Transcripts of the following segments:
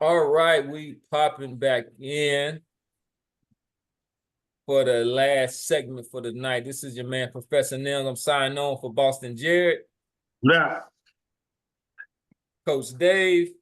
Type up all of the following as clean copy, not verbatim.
All right, we popping back in for the last segment for the night. This is your man, Professor Nils. I'm signing on for Boston Jared, Yeah. Coach Dave.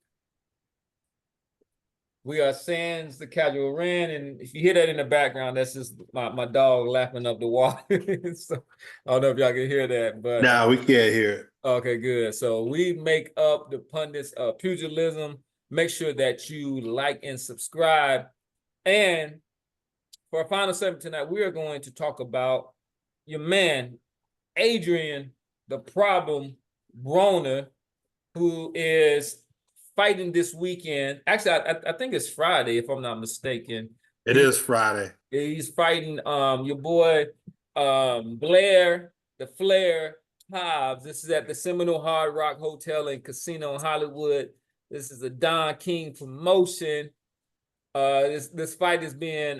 We are Sands, the casual Rand, and if you hear that in the background, that's just my dog lapping up the water. So I don't know if y'all can hear that, but Nah, we can't hear it. okay, good. So we make up the pundits pugilism. Make sure that you like and subscribe. And for our final segment tonight, we are going to talk about your man, Adrian, the problem, Broner, who is fighting this weekend. Actually, I think it's Friday, if I'm not mistaken. It is Friday. He's fighting your boy Blair, the Flair, Cobbs. This is at the Seminole Hard Rock Hotel and Casino in Hollywood. This is a Don King promotion. This fight is being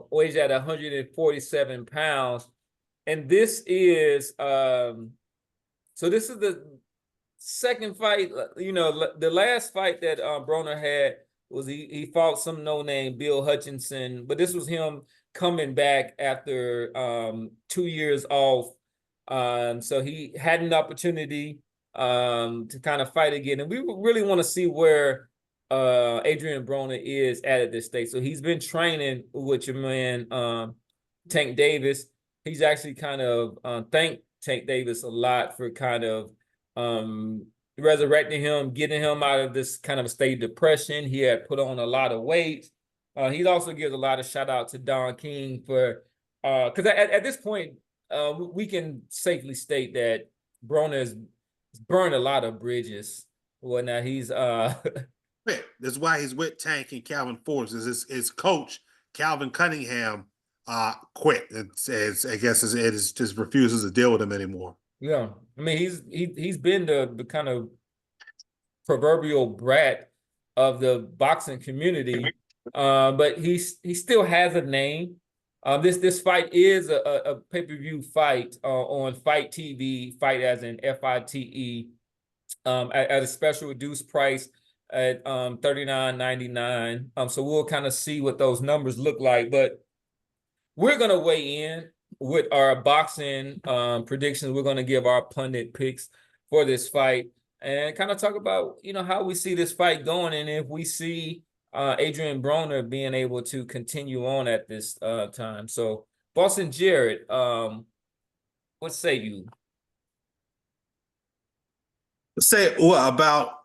waged at 147 pounds. And this is so this is the second fight. You know, the last fight that Broner had was he fought some no-name Bill Hutchinson, but this was him coming back after 2 years off. So he had an opportunity to kind of fight again. And we really want to see where Adrian Broner is at this stage. So he's been training with your man Tank Davis. He's actually kind of thanked Tank Davis a lot for kind of resurrecting him, getting him out of this kind of a state of depression. He had put on a lot of weight. He also gives a lot of shout out to Don King for because at this point we can safely state that Broner has burned a lot of bridges. Whatnot. He's That's why he's with Tank and Calvin Forbes. Is his coach Calvin Cunningham quit? I guess it just refuses to deal with him anymore. Yeah, I mean he's been the kind of proverbial brat of the boxing community, but he still has a name. This fight is a pay-per-view fight on Fight TV, fight as in FITE, at a special reduced price at $39.99. So we'll kind of see what those numbers look like, but we're gonna weigh in with our boxing predictions. We're gonna give our pundit picks for this fight and kind of talk about how we see this fight going and if we see Adrian Broner being able to continue on at this time. So Boston Jared, what say you? Say what about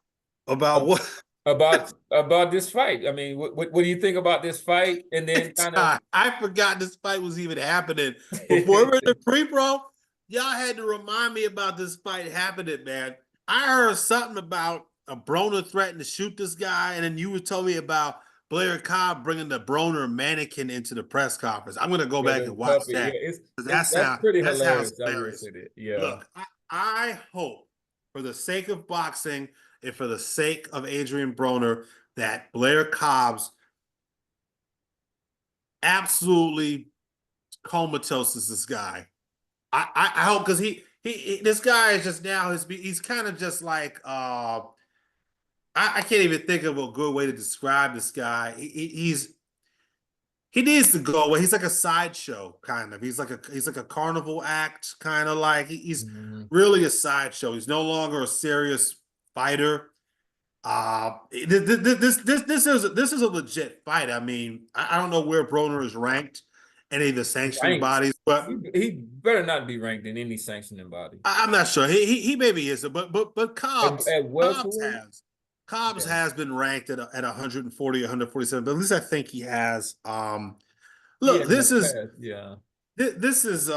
what? About this fight? I mean, what do you think about this fight? And then kind of I forgot this fight was even happening before we were in the pre-pro. Y'all had to remind me about this fight happening, man. I heard something about a Broner threatening to shoot this guy, and then you were telling me about Blair Cobb bringing the Broner mannequin into the press conference. I'm gonna go back and watch puppy. that. Yeah, That's pretty that sounds hilarious. I will hilarious. say that. Yeah. Look, I hope for the sake of boxing and for the sake of Adrian Broner that Blair Cobbs absolutely comatose this guy. I hope because he this guy is just now he's kind of just like I can't even think of a good way to describe this guy. He needs to go away. He's like a sideshow kind of. He's like a carnival act kind of like he's really a sideshow. He's no longer a serious fighter. This is a legit fight. I mean, I don't know where Broner is ranked, any of the sanctioning bodies, but he better not be ranked in any sanctioning body. I'm not sure. He maybe is, but Cobbs Cobbs has been ranked at 140, 147. But at least I think he has. Yeah, Look, this is yeah. this is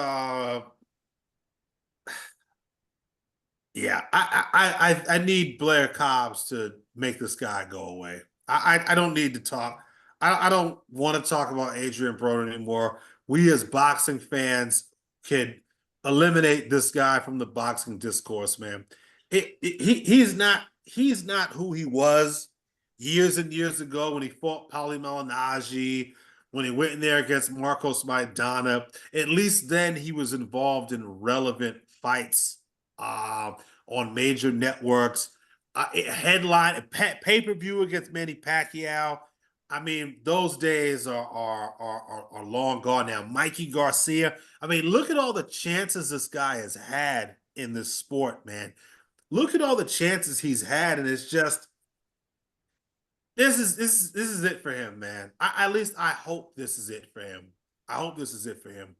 yeah. I need Blair Cobbs to make this guy go away. I don't need to talk. I don't want to talk about Adrian Broner anymore. We as boxing fans can eliminate this guy from the boxing discourse, man. He's not who he was years and years ago when he fought Paulie Malignaggi, when he went in there against Marcos Maidana. At least then he was involved in relevant fights on major networks. headline pay-per-view against Manny Pacquiao. I mean, those days are long gone now. Mikey Garcia. I mean, look at all the chances this guy has had in this sport, man. Look at all the chances he's had, and it's just this is it for him, man. At least I hope this is it for him. I hope this is it for him.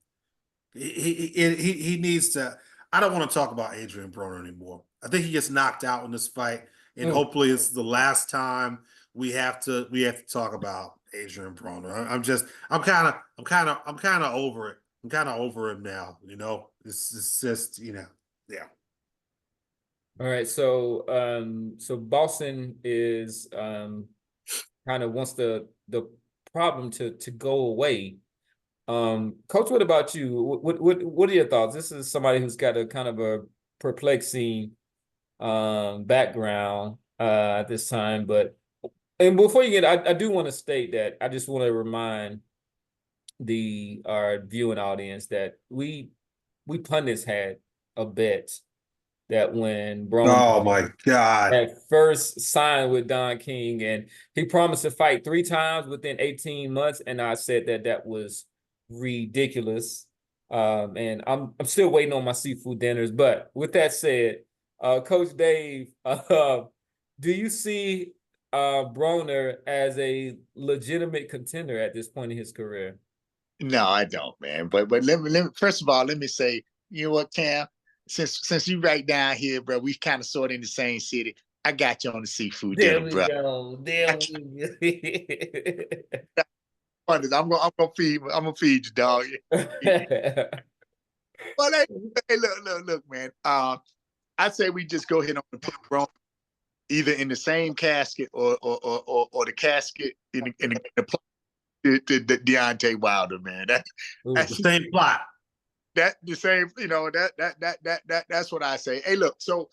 He needs to. I don't want to talk about Adrian Broner anymore. I think he gets knocked out in this fight, and hopefully it's the last time we have to talk about Adrian Broner. I'm kind of over it. I'm kind of over him now. You know, it's just yeah. All right, so Boston is kind of wants the problem to go away. Coach, what about you? What are your thoughts? This is somebody who's got a kind of a perplexing background at this time, and before you get, I do want to state that I just want to remind our viewing audience that we pundits had a bet that when Broner Oh my God. at first signed with Don King, and he promised to fight 3 times within 18 months, and I said that was ridiculous. And I'm still waiting on my seafood dinners. But with that said, Coach Dave, do you see Broner as a legitimate contender at this point in his career? No, I don't, man. But let me first of all, let me say, you know what, Cam? Since you right down here, bro, we kind of sort of in the same city. I got you on the seafood dinner, bro. There we go. I'm gonna feed you, dog. But hey, look, man. I'd say we just go ahead and put Broner either in the same casket or the casket in the to Deontay Wilder, man. That's the same plot. That the same, that's what I say. Hey, look, so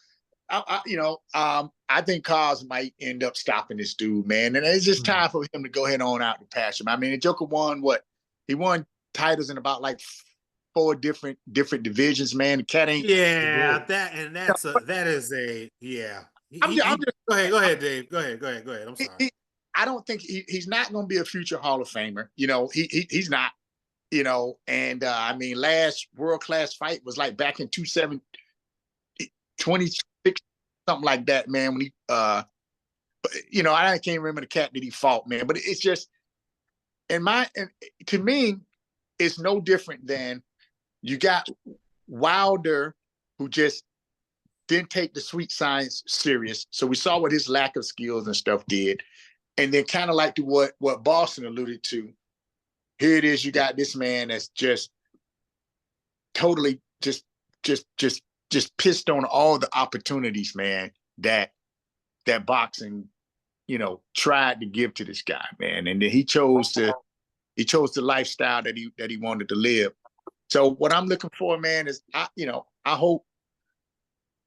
I think Cobbs might end up stopping this dude, man. And it's just time for him to go ahead on out to pasture. I mean, the Joker won what? He won titles in about like 4 different divisions, man. The cat ain't that is a yeah. Go ahead, Dave. Go ahead. I'm sorry. I don't think he's not going to be a future Hall of Famer. You know, he's not. You know, and I mean, last world-class fight was like back in 26, something like that, man. When he, I can't remember the cat that he fought, man. But it's just, to me, it's no different than you got Wilder, who just didn't take the sweet science serious. So we saw what his lack of skills and stuff did, and then kind of like what Boston alluded to. Here it is. You got this man that's just totally just pissed on all the opportunities, man, that boxing, tried to give to this guy, man. And then he chose the lifestyle that he wanted to live. So what I'm looking for, man, is I hope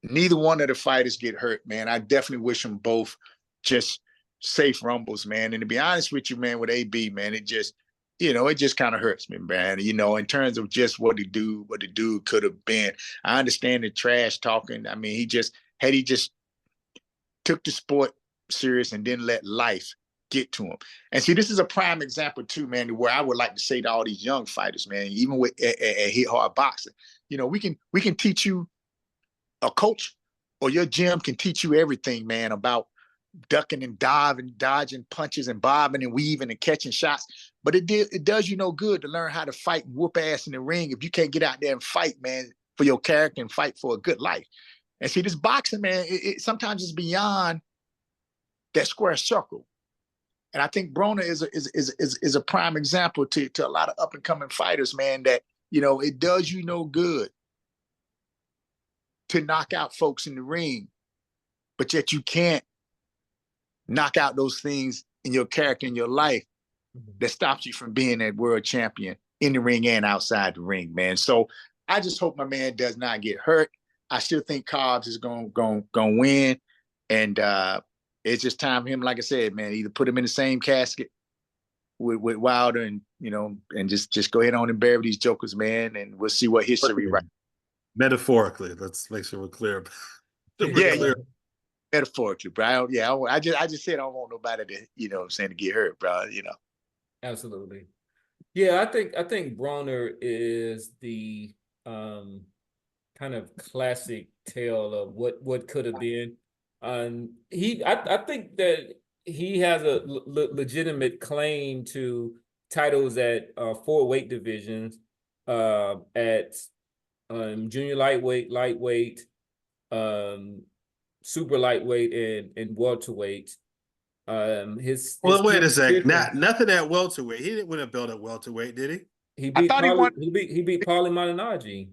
neither one of the fighters get hurt, man. I definitely wish them both just safe rumbles, man. And to be honest with you, man, with AB, man, it just kind of hurts me, man. In terms of just what the dude could have been. I understand the trash talking. I mean, he just took the sport serious and didn't let life get to him. And see, this is a prime example too, man, where I would like to say to all these young fighters, man, even with hit hard boxing, we can teach you, a coach or your gym can teach you everything, man, about ducking and diving, dodging punches and bobbing and weaving and catching shots. But it does you no good to learn how to fight and whoop ass in the ring if you can't get out there and fight, man, for your character and fight for a good life. And see, this boxing, man, it sometimes is beyond that square circle. And I think Broner is a prime example to a lot of up and coming fighters, man, that it does you no good to knock out folks in the ring, but yet you can't knock out those things in your character, in your life, that stops you from being that world champion in the ring and outside the ring, man. So I just hope my man does not get hurt. I still think Cobbs is going to win. And it's just time for him, like I said, man, either put him in the same casket with Wilder and just go ahead on and bury these jokers, man, and we'll see what history writes. Metaphorically, let's make sure we're clear. Yeah. Metaphorically, bro. I just said I don't want nobody to, what I'm saying, to get hurt, bro. Absolutely. Yeah, I think Broner is the kind of classic tale of what could have been. I think that he has a legitimate claim to titles at 4 weight divisions, at junior lightweight, um, super lightweight, and welterweight. His Well, wait a sec. competition, Nothing at welterweight. He didn't win a belt at welterweight, did he? he I beat thought he won. Paulie Malignaggi.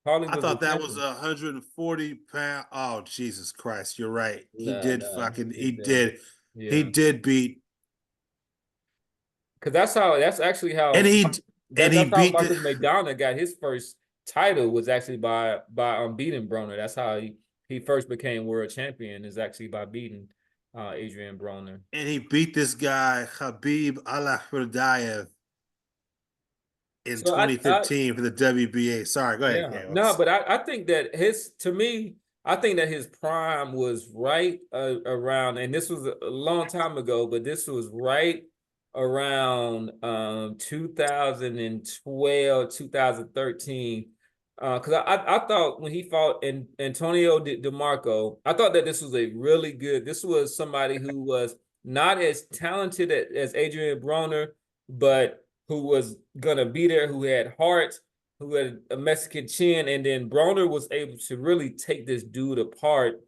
Paulie I was the thought that was champion. 140 pound. Oh, Jesus Christ! You're right. He Nah, did nah, fucking. he did. He Yeah, did beat. because that's actually And how he that's how beat Marcus the. McDonough got his first title, was actually by beating Broner. That's how he first became world champion, is actually by beating Adrian Broner. And he beat this guy Habib Alahurdayev in So I 2015 for the WBA. Sorry, go ahead, Yeah, no, Gales. but I think that to me, I think that his prime was right around, and this was a long time ago, but this was right around 2012, 2013. Because I thought when he fought Antonio DeMarco, I thought that this was somebody who was not as talented as Adrian Broner, but who was gonna be there, who had heart, who had a Mexican chin, and then Broner was able to really take this dude apart.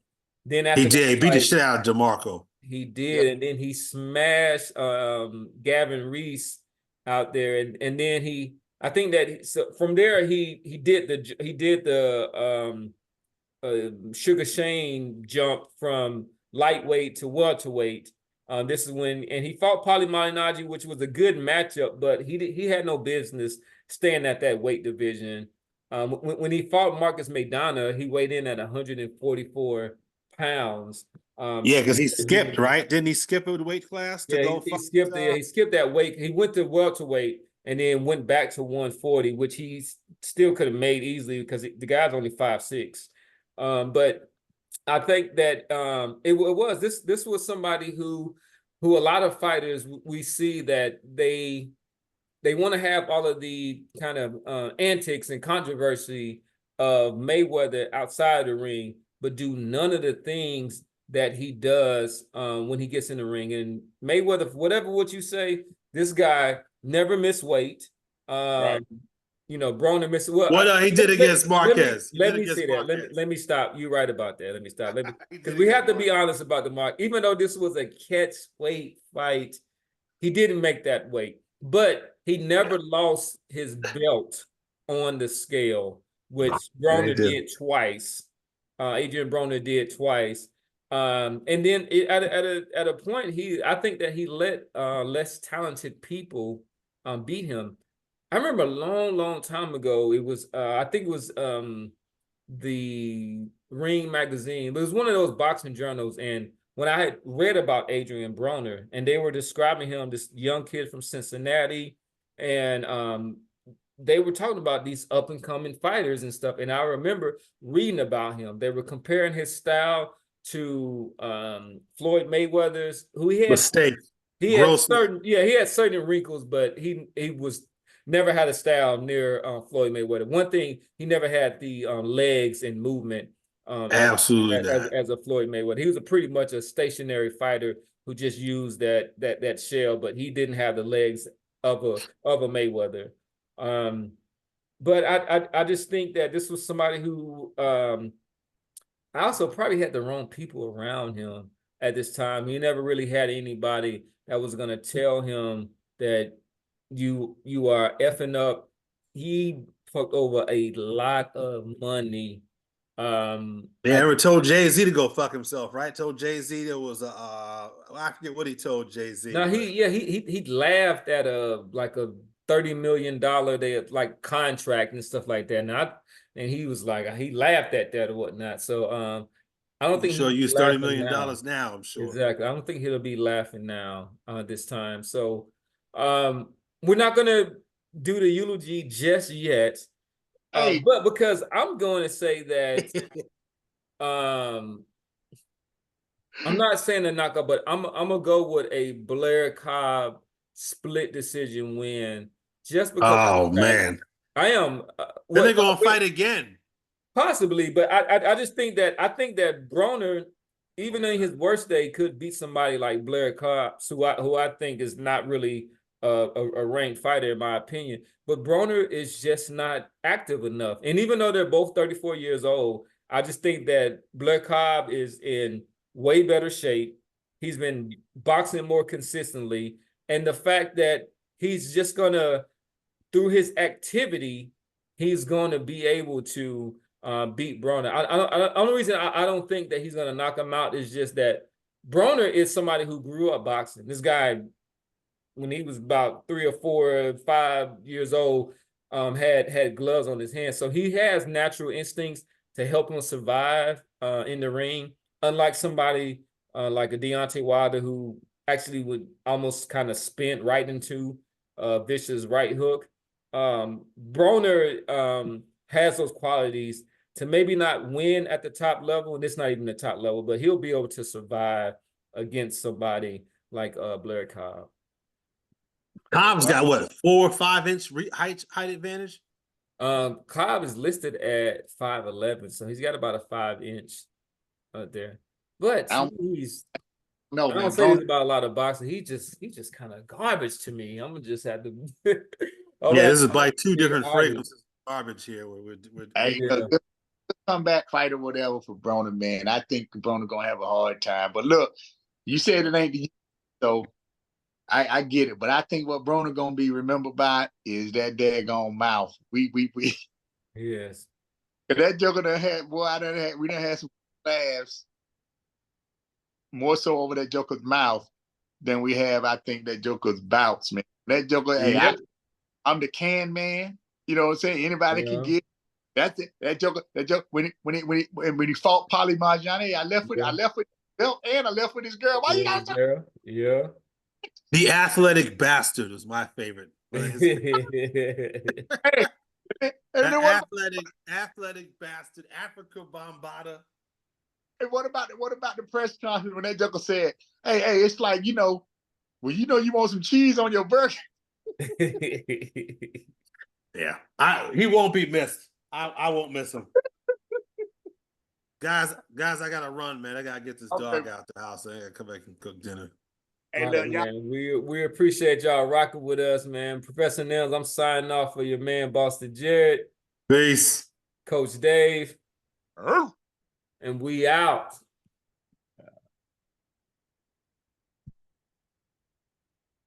Then He after that did. He beat the fight, shit out of DeMarco. he Yeah. did, and then he smashed Gavin Reese out there, and then I think that so from there he did the Sugar Shane jump from lightweight to welterweight. This is when, and he fought Paulie Malignaggi, which was a good matchup, but he had no business staying at that weight division. When he fought Marcus McDonough, he weighed in at 144 pounds. Yeah, because he skipped, right? Didn't he skip a weight class to Yeah, go he fight? skipped that weight. He went to welterweight and then went back to 140, which he still could have made easily because the guy's only 5'6". But I think that it was this was somebody who a lot of fighters, we see that they want to have all of the kind of antics and controversy of Mayweather outside the ring, but do none of the things that he does when he gets in the ring. And Mayweather, whatever what you say, this guy never missed weight. Right. Broner missed. Well, Well, no, he did against Marquez. He let did me against say that. Marquez. Let me stop. You're right about that. Let me stop. He Because did we have against to be honest about the mark. Even though this was a catch weight fight, he didn't make that weight, but he never lost his belt on the scale, which Yeah, he Broner did. did twice. Adrian Broner did twice. And then at a point, I think that he let less talented people beat him. I remember a long time ago, it was I think it was the Ring magazine, but it was one of those boxing journals, and when I had read about Adrian Broner, and they were describing him, this young kid from Cincinnati, and they were talking about these up and coming fighters and stuff. And I remember reading about him. They were comparing his style to Floyd Mayweather's, who Mistake. he had Gross. he had certain wrinkles, but he was never had a style near Floyd Mayweather. One thing, he never had the legs and movement Absolutely not. as a Floyd Mayweather. He was pretty much a stationary fighter who just used that shell, but he didn't have the legs of a Mayweather. But I just think that this was somebody who I also probably had the wrong people around him at this time. He never really had anybody that was gonna tell him that you are effing up. He fucked over a lot of money. They ever told Jay-Z to go fuck himself, right? Told Jay-Z there was I forget what he told Jay-Z. Now he laughed at like a $30 million contract and stuff like that. And he was like, he laughed at that or whatnot. So I don't think sure he'll be use $30 laughing million now. now, I'm sure. Exactly. I don't think he'll be laughing now this time. So we're not gonna do the eulogy just yet. Hey, But because I'm going to say that I'm not saying a knockout, but I'm gonna go with a Blair Cobb split decision win, just because Oh man. I am. Then they're gonna fight again. Possibly, but I just think that Broner, even in his worst day, could beat somebody like Blair Cobbs, who I think is not really a ranked fighter in my opinion. But Broner is just not active enough. And even though they're both 34 years old, I just think that Blair Cobb is in way better shape. He's been boxing more consistently, and the fact that he's just gonna, through his activity, he's going to be able to beat Broner. The only reason I don't think that he's going to knock him out is just that Broner is somebody who grew up boxing. This guy, when he was about 3 or 4 or 5 years old, had gloves on his hands. So he has natural instincts to help him survive in the ring, unlike somebody like a Deontay Wilder, who actually would almost kind of spin right into Vicious right hook. Broner has those qualities to maybe not win at the top level, and it's not even the top level, but he'll be able to survive against somebody like Blair Cobb. Cobb's got what, 4 or 5 inch height advantage? Cobb is listed at 5'11", so he's got about a 5-inch there. But I don't say this about a lot of boxing. He just kind of garbage to me. I'm gonna just have to. This is like 2 different fragrances of garbage here. Good comeback fight or whatever for Broner, man. I think Broner gonna have a hard time. But look, you said it ain't the, so I get it. But I think what Broner gonna be remembered by is that daggone mouth. We Yes. That joker done had, boy, we done had some laughs more so over that joker's mouth than we have, I think, that joker's bouts, man. That joker, hey, I'm the can man. You know what I'm saying? Anybody can get. That's it. That joker when he fought Polly Marjane, I left with belt and I left with his girl. Why you got girl? Yeah. The athletic bastard was my favorite. Athletic bastard, Africa Bombada. And what about the press conference when that joker said, hey, it's like, you want some cheese on your burger. Yeah. He won't be missed. I won't miss him. Guys, I gotta run, man. I gotta get this dog out the house. I gotta come back and cook dinner. Hey, look, man, we appreciate y'all rocking with us, man. Professor Nels, I'm signing off for your man, Boston Jared. Peace. Coach Dave. And we out.